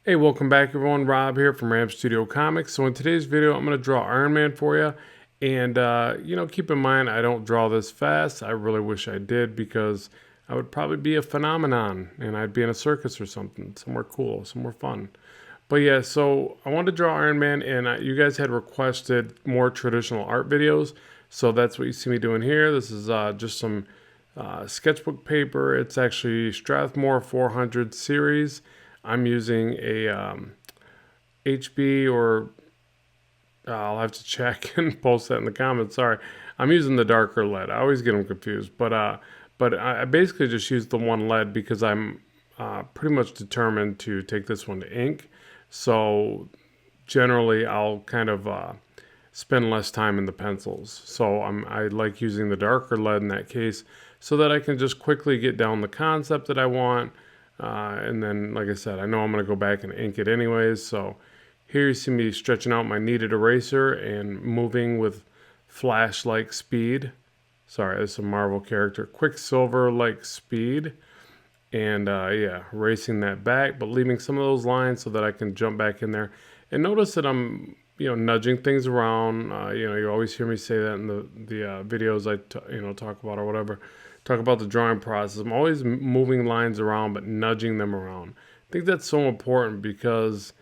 Hey, welcome back everyone. Rob here from Ram Studio Comics. So in today's video, I'm going to draw Iron Man for you. And, keep in mind, I don't draw this fast. I really wish I did because I would probably be a phenomenon and I'd be in a circus or something, somewhere cool, somewhere fun. But yeah, so I wanted to draw Iron Man and you guys had requested more traditional art videos. So that's what you see me doing here. This is just some sketchbook paper. It's actually Strathmore 400 series. I'm using a HB or I'll have to check and post that in the comments. Sorry, I'm using the darker lead. I always get them confused, but I basically just use the one lead because I'm pretty much determined to take this one to ink. So generally, I'll kind of spend less time in the pencils. So I like using the darker lead in that case so that I can just quickly get down the concept that I want. And then, like I said, I know I'm going to go back and ink it anyways. So here you see me stretching out my kneaded eraser and moving with flash-like speed. Sorry, this is a Marvel character. Quicksilver-like speed. And yeah, erasing that back, but leaving some of those lines so that I can jump back in there. And notice that I'm, nudging things around. You always hear me say that in the videos I talk about or whatever. Talk about the drawing process. I'm always moving lines around, but nudging them around. I think that's so important because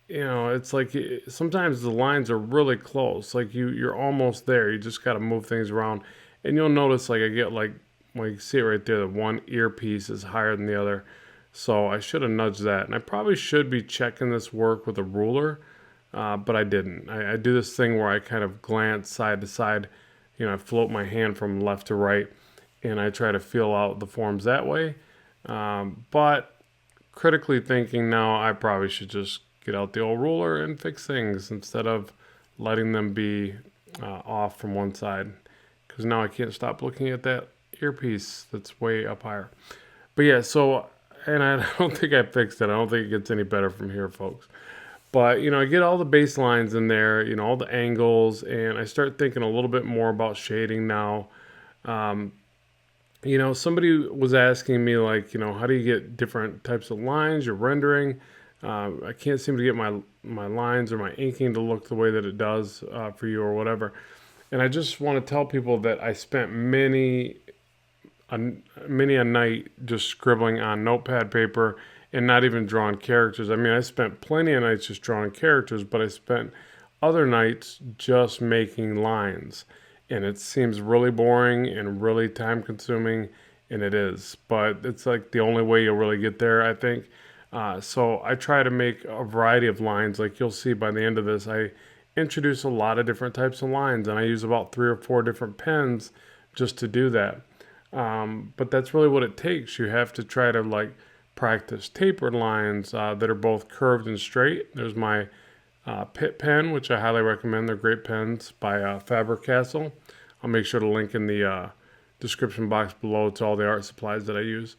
it's like sometimes the lines are really close. Like you're almost there. You just got to move things around, and you'll notice like I get like, well, you can see it right there. The one earpiece is higher than the other, so I should have nudged that. And I probably should be checking this work with a ruler, but I didn't. I do this thing where I kind of glance side to side. I float my hand from left to right, and I try to feel out the forms that way. But critically thinking now, I probably should just get out the old ruler and fix things instead of letting them be off from one side. Because now I can't stop looking at that earpiece that's way up higher. But yeah, so, and I don't think I fixed it. I don't think it gets any better from here, folks. But, I get all the baselines in there, all the angles, and I start thinking a little bit more about shading now. Um, Somebody was asking me, like, how do you get different types of lines you're rendering? I can't seem to get my lines or my inking to look the way that it does for you or whatever. And I just want to tell people that I spent many a night just scribbling on notepad paper and not even drawing characters. I mean, I spent plenty of nights just drawing characters, but I spent other nights just making lines. And it seems really boring and really time consuming, and it is. But it's like the only way you'll really get there, I think. So I try to make a variety of lines. Like you'll see by the end of this, I introduce a lot of different types of lines, and I use about 3 or 4 different pens just to do that. But that's really what it takes. You have to try to like practice tapered lines that are both curved and straight. There's my Pit pen, which I highly recommend. They're great pens by Faber-Castell. I'll make sure to link in the description box below to all the art supplies that I use.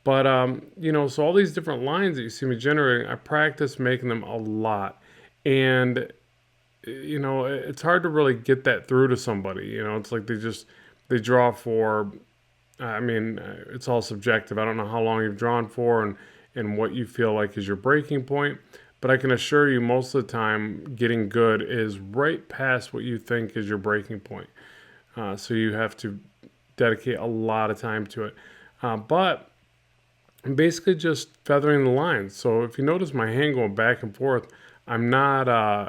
But, so all these different lines that you see me generating, I practice making them a lot. And, it's hard to really get that through to somebody. It's like they draw for, it's all subjective. I don't know how long you've drawn for and what you feel like is your breaking point. But I can assure you most of the time getting good is right past what you think is your breaking point. So you have to dedicate a lot of time to it. But I'm basically just feathering the lines. So if you notice my hand going back and forth, I'm not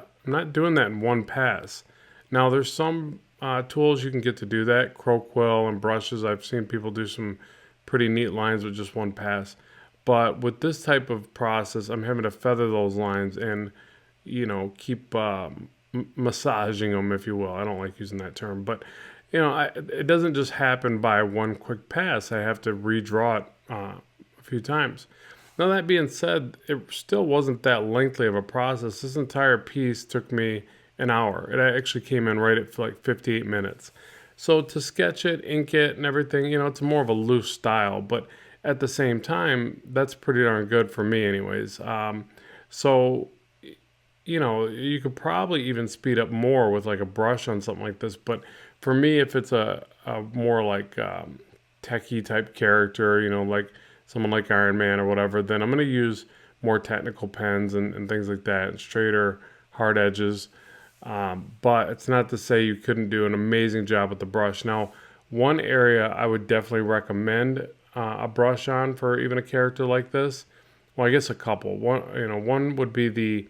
doing that in one pass. Now there's some tools you can get to do that. Crow quill and brushes. I've seen people do some pretty neat lines with just one pass. But with this type of process, I'm having to feather those lines and, keep massaging them, if you will. I don't like using that term, but it doesn't just happen by one quick pass. I have to redraw it a few times. Now that being said, it still wasn't that lengthy of a process. This entire piece took me an hour. It actually came in right at like 58 minutes. So to sketch it, ink it, and everything, it's more of a loose style, but at the same time, that's pretty darn good for me anyways. So, you could probably even speed up more with like a brush on something like this. But for me, if it's a more like techie type character, like someone like Iron Man or whatever, then I'm going to use more technical pens and things like that, and straighter hard edges. But it's not to say you couldn't do an amazing job with the brush. Now, one area I would definitely recommend a brush on for even a character like this. Well, I guess a couple. One would be the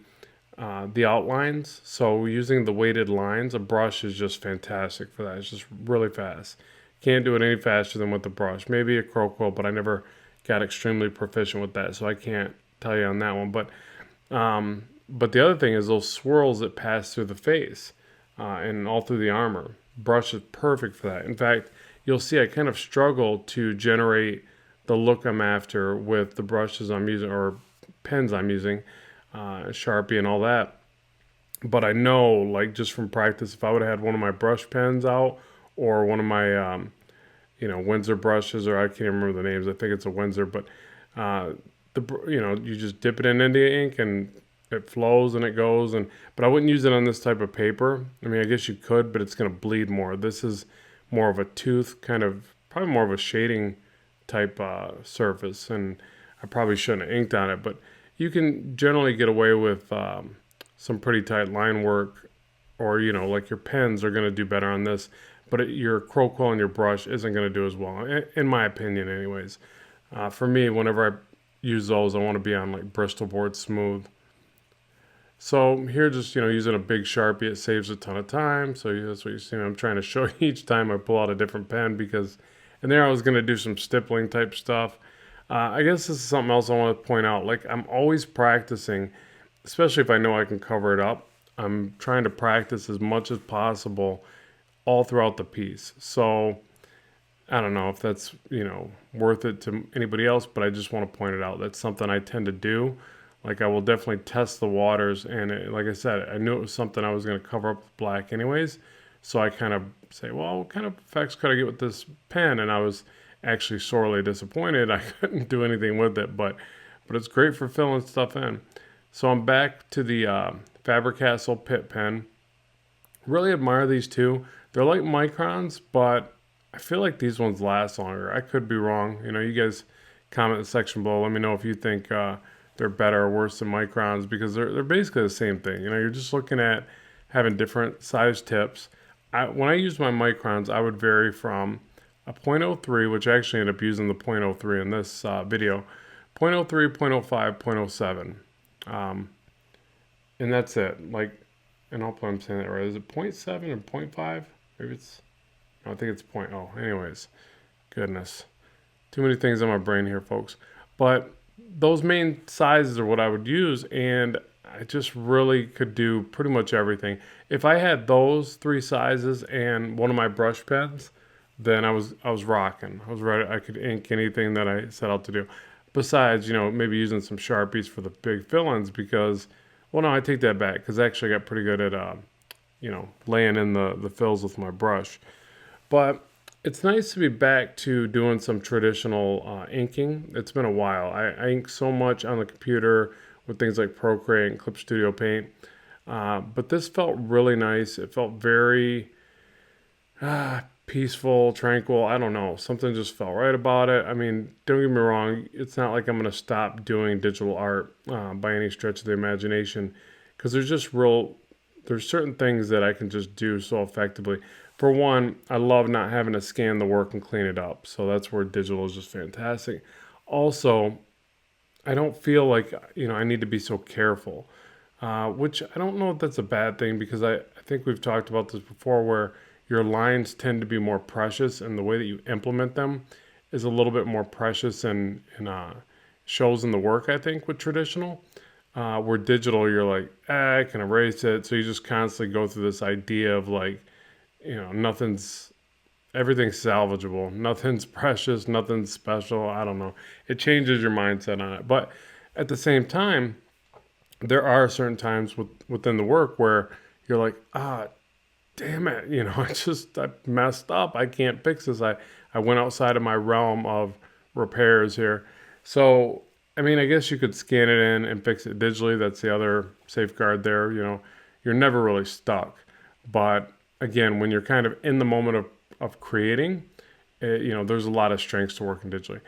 outlines. So using the weighted lines, a brush is just fantastic for that. It's just really fast. Can't do it any faster than with the brush. Maybe a crow quill, but I never got extremely proficient with that, so I can't tell you on that one. But the other thing is those swirls that pass through the face and all through the armor. Brush is perfect for that. In fact, you'll see I kind of struggle to generate the look I'm after with the brushes I'm using or pens I'm using, Sharpie and all that. But I know, like, just from practice, if I would have had one of my brush pens out or one of my, Windsor brushes, or I can't remember the names. I think it's a Windsor, but you just dip it in India ink and it flows and it goes. But I wouldn't use it on this type of paper. I mean, I guess you could, but it's going to bleed more. This is more of a tooth kind of, probably more of a shading type surface, and I probably shouldn't have inked on it, but you can generally get away with some pretty tight line work, or like your pens are going to do better on this, but your crow quill and your brush isn't going to do as well, in my opinion anyways. For me, whenever I use those, I want to be on like Bristol board smooth. So here, just using a big Sharpie, it saves a ton of time. So that's what you're seeing. I'm trying to show you each time I pull out a different pen, because and there I was going to do some stippling type stuff. I guess this is something else I want to point out. Like, I'm always practicing, especially if I know I can cover it up. I'm trying to practice as much as possible all throughout the piece. So I don't know if that's, worth it to anybody else, but I just want to point it out. That's something I tend to do. Like, I will definitely test the waters, and like I said, I knew it was something I was going to cover up with black anyways. So I kind of say, well, what kind of effects could I get with this pen? And I was actually sorely disappointed. I couldn't do anything with it, but it's great for filling stuff in. So I'm back to the Faber-Castell Pitt pen. Really admire these two. They're like microns, but I feel like these ones last longer. I could be wrong. You guys comment in the section below. Let me know if you think they're better or worse than microns, because they're basically the same thing. You're just looking at having different size tips. When I use my microns, I would vary from a 0.03, which I actually ended up using the 0.03 in this video, 0.03, 0.05, 0.07. And that's it. Like, and hopefully I'm saying that right. Is it 0.7 or 0.5? Maybe it's, no, I think it's 0.0. Anyways, goodness. Too many things on my brain here, folks. But those main sizes are what I would use, and I just really could do pretty much everything. If I had those three sizes and one of my brush pens, then I was rocking. I was ready. I could ink anything that I set out to do. Besides, maybe using some Sharpies for the big fill-ins, because, well, no, I take that back, because I actually got pretty good at, laying in the fills with my brush. But it's nice to be back to doing some traditional inking. It's been a while. I ink so much on the computer with things like Procreate and Clip Studio Paint. But this felt really nice. It felt very peaceful, tranquil. I don't know. Something just felt right about it. I mean, don't get me wrong. It's not like I'm going to stop doing digital art by any stretch of the imagination, because there's certain things that I can just do so effectively. For one, I love not having to scan the work and clean it up. So that's where digital is just fantastic. Also, I don't feel like, I need to be so careful, which I don't know if that's a bad thing, because I think we've talked about this before, where your lines tend to be more precious, and the way that you implement them is a little bit more precious and shows in the work, I think, with traditional. Where digital, you're like, I can erase it. So you just constantly go through this idea of like, everything's salvageable. Nothing's precious. Nothing's special. I don't know. It changes your mindset on it. But at the same time, there are certain times within the work where you're like, damn it. I messed up. I can't fix this. I went outside of my realm of repairs here. So, I mean, I guess you could scan it in and fix it digitally. That's the other safeguard there. You're never really stuck. But again, when you're kind of in the moment of creating, there's a lot of strengths to working digitally.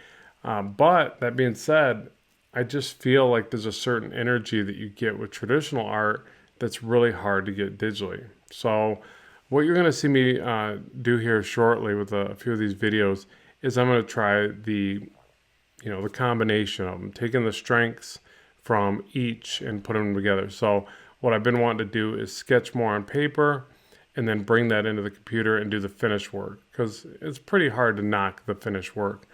But that being said, I just feel like there's a certain energy that you get with traditional art that's really hard to get digitally. So what you're going to see me do here shortly with a few of these videos is I'm going to try the combination of them, taking the strengths from each and putting them together. So what I've been wanting to do is sketch more on paper and then bring that into the computer and do the finished work, because it's pretty hard to knock the finished work.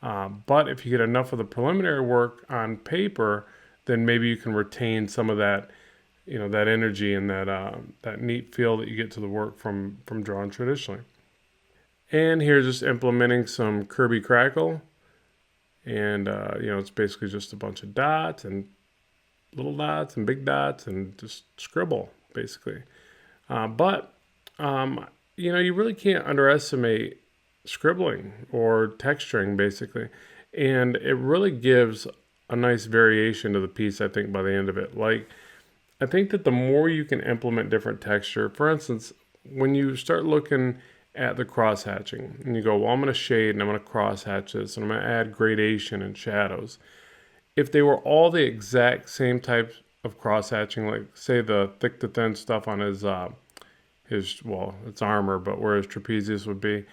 But if you get enough of the preliminary work on paper, then maybe you can retain some of that, that energy and that neat feel that you get to the work from drawing traditionally. And here, just implementing some Kirby Crackle, and it's basically just a bunch of dots and little dots and big dots and just scribble basically. But you really can't underestimate scribbling or texturing basically, and it really gives a nice variation to the piece, I think, by the end of it. Like, I think that the more you can implement different texture, for instance, when you start looking at the cross hatching and you go, well, I'm going to shade and I'm going to cross hatch this and I'm going to add gradation and shadows. If they were all the exact same type of cross hatching, like say the thick to thin stuff on his it's armor, but where his trapezius would be,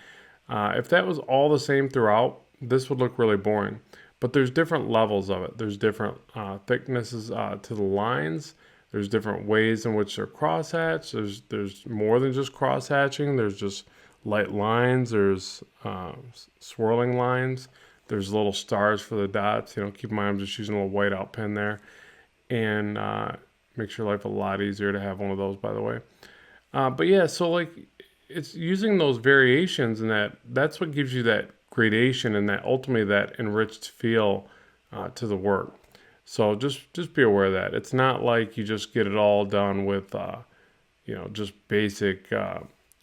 if that was all the same throughout, this would look really boring. But there's different levels of it. There's different thicknesses to the lines. There's different ways in which they're cross-hatched. There's more than just cross-hatching. There's just light lines. There's swirling lines. There's little stars for the dots. Keep in mind I'm just using a little whiteout pen there. And makes your life a lot easier to have one of those, by the way. But yeah, so like it's using those variations, and that's what gives you that gradation and that ultimately that enriched feel to the work. So just be aware of that. It's not like you just get it all done with just basic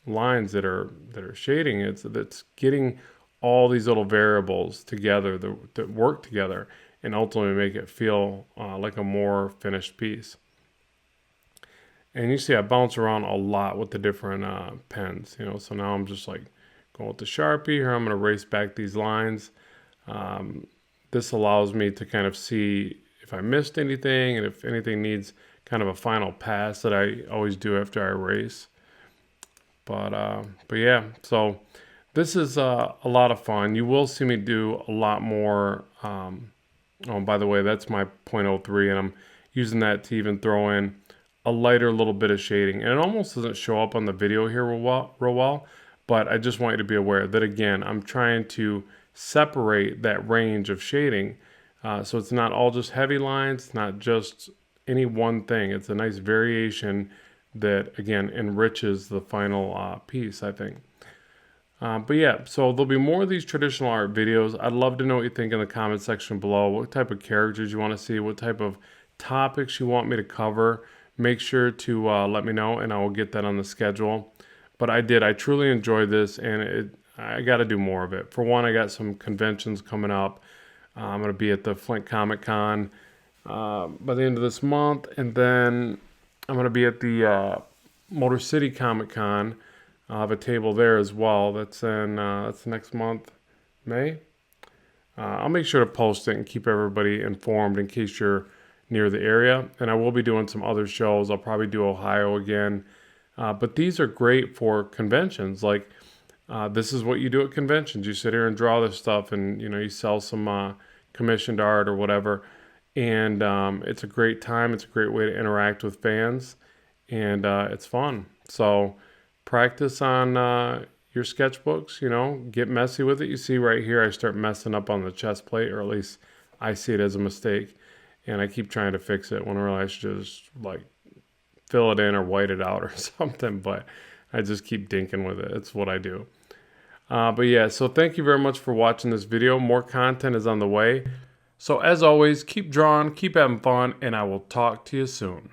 lines that are shading. It's getting all these little variables together that work together and ultimately make it feel like a more finished piece. And you see I bounce around a lot with the different pens, so now I'm just like going with the Sharpie here. I'm going to erase back these lines. This allows me to kind of see if I missed anything and if anything needs kind of a final pass that I always do after I erase. But yeah, so this is a lot of fun. You will see me do a lot more. Oh, by the way, that's my 0.03, and I'm using that to even throw in a lighter little bit of shading. And it almost doesn't show up on the video here real well, but I just want you to be aware that, again, I'm trying to separate that range of shading. So it's not all just heavy lines, it's not just any one thing. It's a nice variation that, again, enriches the final piece, I think. But yeah, so there'll be more of these traditional art videos. I'd love to know what you think in the comment section below. What type of characters you want to see, what type of topics you want me to cover. Make sure to let me know, and I will get that on the schedule. But I truly enjoyed this, and I got to do more of it. For one, I got some conventions coming up. I'm going to be at the Flint Comic Con by the end of this month, and then I'm going to be at the Motor City Comic Con. I'll have a table there as well. That's next month, May. I'll make sure to post it and keep everybody informed in case you're near the area. And I will be doing some other shows. I'll probably do Ohio again. But these are great for conventions. Like this is what you do at conventions. You sit here and draw this stuff, and you sell some commissioned art or whatever. And it's a great time. It's a great way to interact with fans, and it's fun. So practice on your sketchbooks. Get messy with it. You see right here, I start messing up on the chest plate, or at least I see it as a mistake. And I keep trying to fix it when I realize I should just like fill it in or white it out or something, but I just keep dinking with it. It's what I do. But yeah, so thank you very much for watching this video. More content is on the way. So as always, keep drawing, keep having fun, and I will talk to you soon.